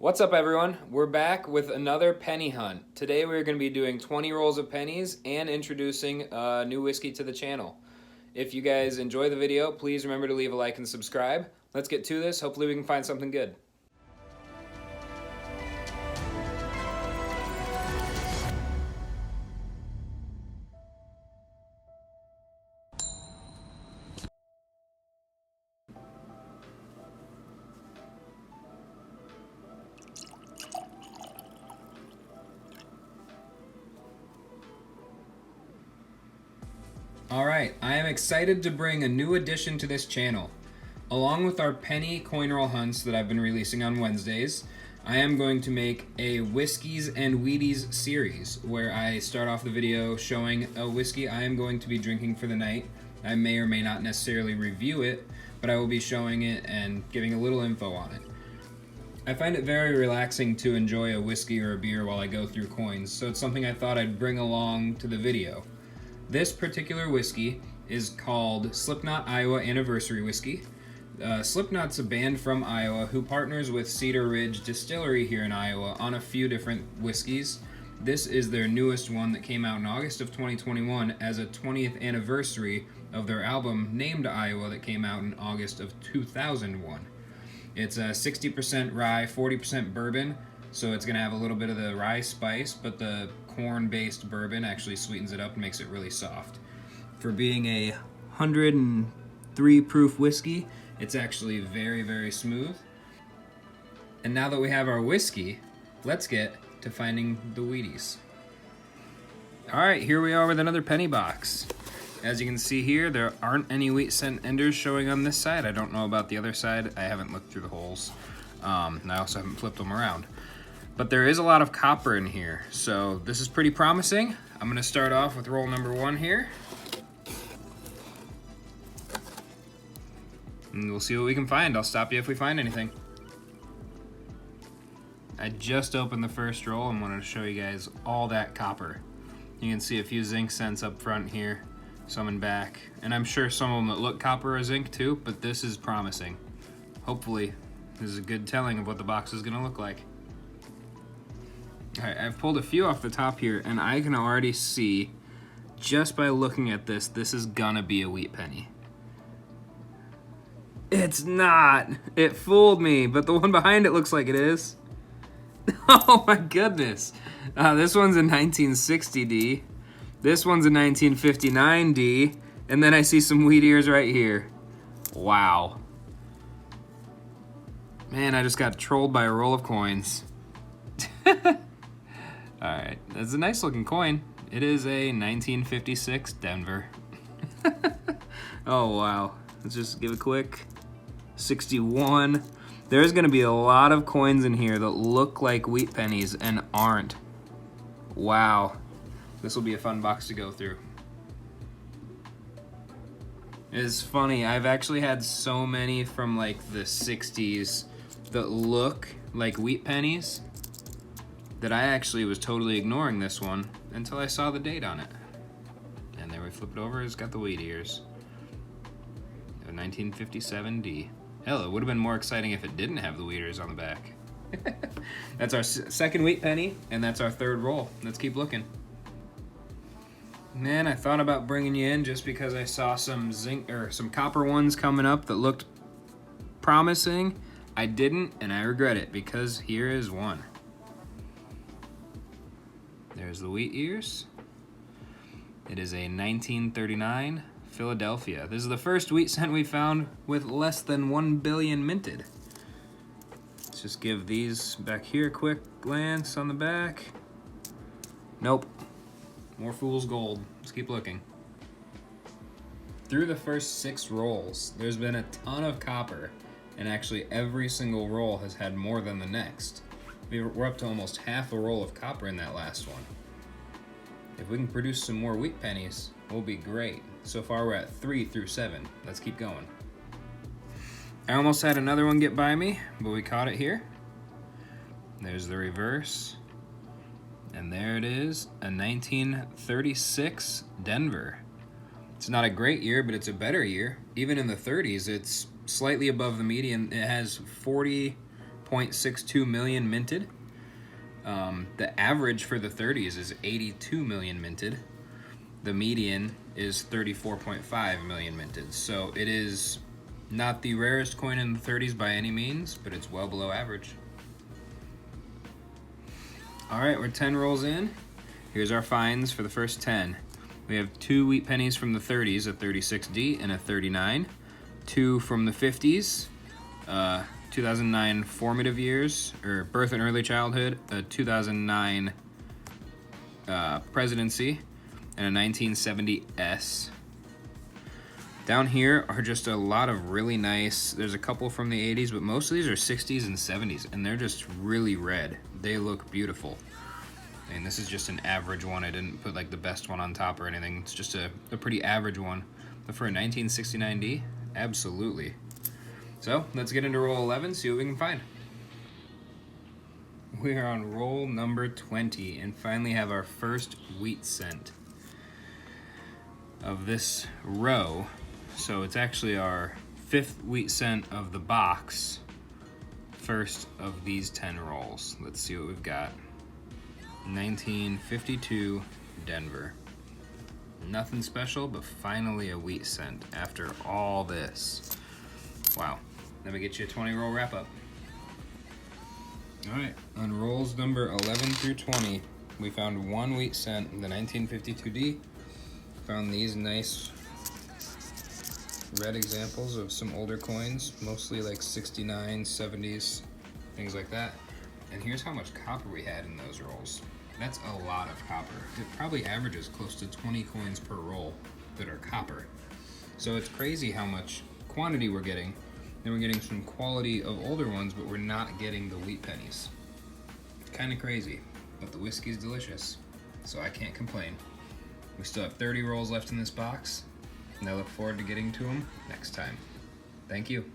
What's up, everyone? We're back with another penny hunt. Today we're going to be doing 20 rolls of pennies and introducing a new whiskey to the channel. If you guys enjoy the video, please remember to leave a like and subscribe. Let's get to this. Hopefully we can find something good. Alright, I am excited to bring a new addition to this channel. Along with our penny coin roll hunts that I've been releasing on Wednesdays, I am going to make a Whiskeys and Wheaties series where I start off the video showing a whiskey I am going to be drinking for the night. I may or may not necessarily review it, but I will be showing it and giving a little info on it. I find it very relaxing to enjoy a whiskey or a beer while I go through coins, so it's something I thought I'd bring along to the video. This particular whiskey is called Slipknot Iowa Anniversary Whiskey. Slipknot's a band from Iowa who partners with Cedar Ridge Distillery here in Iowa on a few different whiskeys. This is their newest one that came out in August of 2021 as a 20th anniversary of their album Named Iowa that came out in August of 2001. It's a 60% rye, 40% bourbon, so it's going to have a little bit of the rye spice, but the corn-based bourbon actually sweetens it up and makes it really soft. For being a 103 proof whiskey, it's actually very, very smooth. And now that we have our whiskey, let's get to finding the Wheaties. Alright, here we are with another penny box. As you can see here, there aren't any wheat scent enders showing on this side. I don't know about the other side. I haven't looked through the holes. And I also haven't flipped them around. But there is a lot of copper in here, so this is pretty promising. I'm gonna start off with roll number 1 here. And we'll see what we can find. I'll stop you if we find anything. I just opened the first roll and wanted to show you guys all that copper. You can see a few zinc scents up front here, some in back, and I'm sure some of them that look copper are zinc too, but this is promising. Hopefully, this is a good telling of what the box is gonna look like. Alright, I've pulled a few off the top here, and I can already see, just by looking at this, this is gonna be a wheat penny. It's not! It fooled me, but the one behind it looks like it is. Oh my goodness! This one's a 1960D, this one's a 1959D, and then I see some wheat ears right here. Wow. Man, I just got trolled by a roll of coins. Alright, that's a nice looking coin. It is a 1956 Denver. Oh wow, let's just give a quick 61. There's gonna be a lot of coins in here that look like wheat pennies and aren't. Wow, this will be a fun box to go through. It's funny, I've actually had so many from like the 60s that look like wheat pennies that I actually was totally ignoring this one until I saw the date on it. And there we flip it over, it's got the wheat ears. A 1957D. Hell, it would have been more exciting if it didn't have the wheat ears on the back. That's our second wheat penny, and that's our third roll. Let's keep looking. Man, I thought about bringing you in just because I saw some zinc or some copper ones coming up that looked promising. I didn't, and I regret it because here is one. There's the wheat ears. It is a 1939 Philadelphia. This is the first wheat scent we found with less than 1 billion minted. Let's just give these back here a quick glance on the back. Nope. More fool's gold. Let's keep looking. Through the first 6 rolls, there's been a ton of copper, and actually every single roll has had more than the next. We're up to almost half a roll of copper in that last one. If we can produce some more wheat pennies, we'll be great. So far we're at 3 through 7. Let's keep going. I almost had another one get by me, but we caught it here. There's the reverse. And there it is, a 1936 Denver. It's not a great year, but it's a better year. Even in the 30s, it's slightly above the median. It has 40 0.62 million minted. The average for the 30s is 82 million minted. The median is 34.5 million minted. So it is not the rarest coin in the 30s by any means, but it's well below average. All right, we're 10 rolls in. Here's our finds for the first 10. We have 2 wheat pennies from the 30s, a 36D and a 39. 2 from the 50s, 2009 formative years, or birth and early childhood, a 2009 presidency, and a 1970 S. Down here are just a lot of really nice, there's a couple from the 80s, but most of these are 60s and 70s, and they're just really red. They look beautiful. And this is just an average one. I didn't put like the best one on top or anything. It's just a pretty average one. But for a 1969D, absolutely. So let's get into roll 11, see what we can find. We are on roll number 20 and finally have our first wheat cent of this row. So it's actually our 5th wheat cent of the box, first of these 10 rolls. Let's see what we've got. 1952 Denver. Nothing special, but finally a wheat cent after all this. Wow. Let me get you a 20 roll wrap up. All right, on rolls number 11 through 20, we found 1 wheat cent, the 1952D. Found these nice red examples of some older coins, mostly like 69, 70s, things like that. And here's how much copper we had in those rolls. That's a lot of copper. It probably averages close to 20 coins per roll that are copper. So it's crazy how much quantity we're getting. And we're getting some quality of older ones, but we're not getting the wheat pennies. Kind of crazy, but the whiskey's delicious, so I can't complain. We still have 30 rolls left in this box, and I look forward to getting to them next time. Thank you.